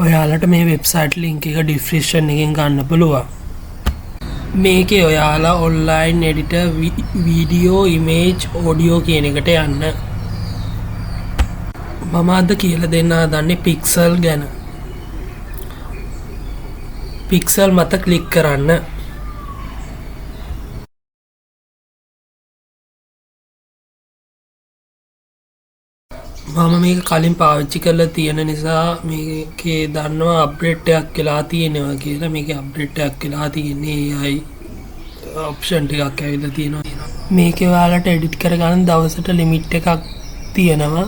ඔයාලට මේ website link එක ඩිස්ක්‍රිප්ෂන් එකෙන් ගන්න පුළුවන්. මේකේ ඔයාලා online editor video image audio කියන එකට යන්න. මම අද කියලා දෙන්න හදන්නේ පික්සල් ගැන. පික්සල් මත ක්ලික් කරන්න. මම මේක කලින් පාවිච්චි කරලා තියෙන නිසා මේකේ දන්නවා අප්ඩේට් එකක් වෙලා තියෙනවා කියලා. මේකේ අප්ඩේට් එකක් වෙලා තියෙන්නේ AI ඔප්ෂන් ටිකක් ඇවිල්ලා තියෙනවා. මේකේ ඔයාලට එඩිට් කරගන්න දවසට ලිමිට් එකක් තියෙනවා.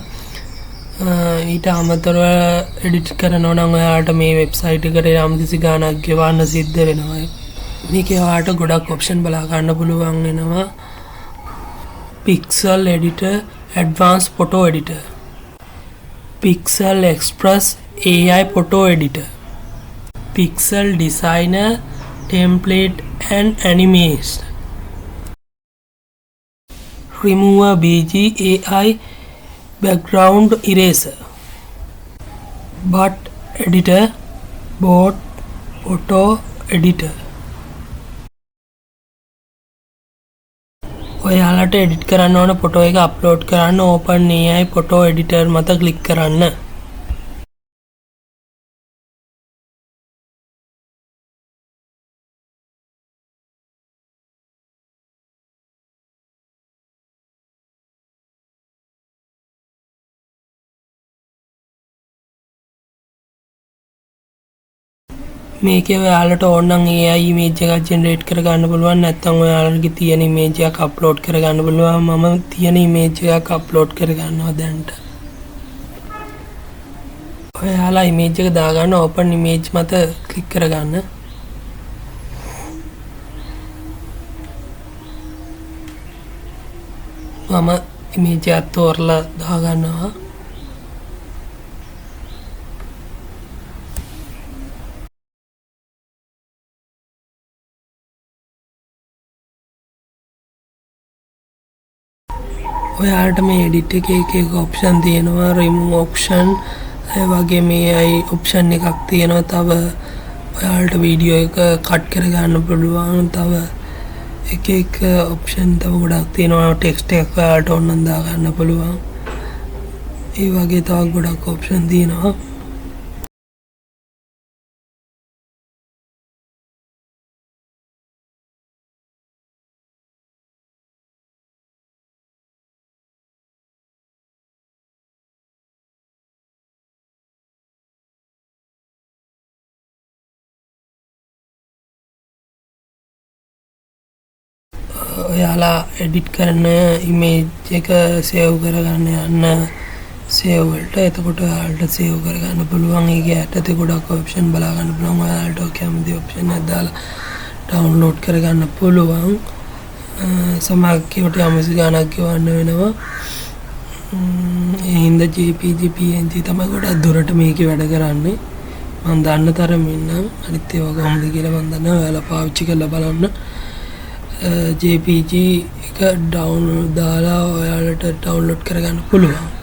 ඊට අමතරව එඩිට් කරනවා නම් ඔයාලට මේ වෙබ්සයිට් එකට යම්කිසි ගාණක් ගෙවන්න සිද්ධ වෙනවා. මේකේ ඔයාලට ගොඩක් ඔප්ෂන් බලා ගන්න පුළුවන් වෙනවා. Pixel Editor Advanced Photo Editor, Pixel Express AI Photo Editor, Pixel Designer Template and Animation, Remover BG AI Background Eraser, Bot Editor, Bot Photo Editor. ඔයාලට එඩිට් කරන්න ඕන ෆොටෝ එක අප්ලෝඩ් කරන්න ඕපන් AI ෆොටෝ එඩිටර් මත click කරන්න. මේකේ ඔයාලට ඕන නම් AI ඉමේජ් එකක් ජෙනරේට් කරගන්න පුළුවන්. නැත්නම් ඔයාලගේ තියෙන ඉමේජ් එකක් අප්ලෝඩ් කරගන්න පුළුවන්. මම තියෙන ඉමේජ් එකක් අප්ලෝඩ් කරගන්නවා දැන්ට. ඔයාලා ඉමේජ් එක දාගන්න ඕපන් ඉමේජ් මත ක්ලික් කරගන්න. මම ඉමේජ් එකක් තෝරලා දාගන්නවා. ඔයාලට මේ එඩිට් එකේ එක ඔප්ෂන් තියෙනවා. රිමූව් ඔප්ෂන් ඒ වගේ මේ AI ඔප්ෂන් එකක් තියෙනවා. තව ඔයාලට වීඩියෝ එක කට් කරගන්න පුළුවන්. තව එක ඔප්ෂන් තව ගොඩක් තියෙනවා. ටෙක්ස්ට් එකක් ඔයාලට ඕන නම් දාගන්න පුළුවන්. ඒ වගේ තව ගොඩක් ඔප්ෂන් තියෙනවා. ඔයාලා එඩිට් කරන ඉමේජ් එක සේව් කරගන්න යන්න සේව් වලට. එතකොට ඔයාලට සේව් කරගන්න පුළුවන්. ඒකේ යටතේ ගොඩක් ඔප්ෂන් බලා ගන්න පුළුවන්. ඔයාලට කැමති ඔප්ෂන් එකක් දාලා ඩවුන්ලෝඩ් කරගන්න පුළුවන්. සමහරවිට යම්කිසි ගාණක් ගෙවන්න වෙනවා. ඒ හින්දා JPG PNG තමයි ගොඩක් දුරට මේකේ වැඩ කරන්නේ. මම දන්න තරමින් නම් අනිත් ඒවා කොහොමද කියලා මම දන්නවා. ඔයාලා පාවිච්චි කරලා බලන්න. JPG එක දාලා ඔයාලට ඩවුන්ලෝඩ් කරගන්න පුළුවන්.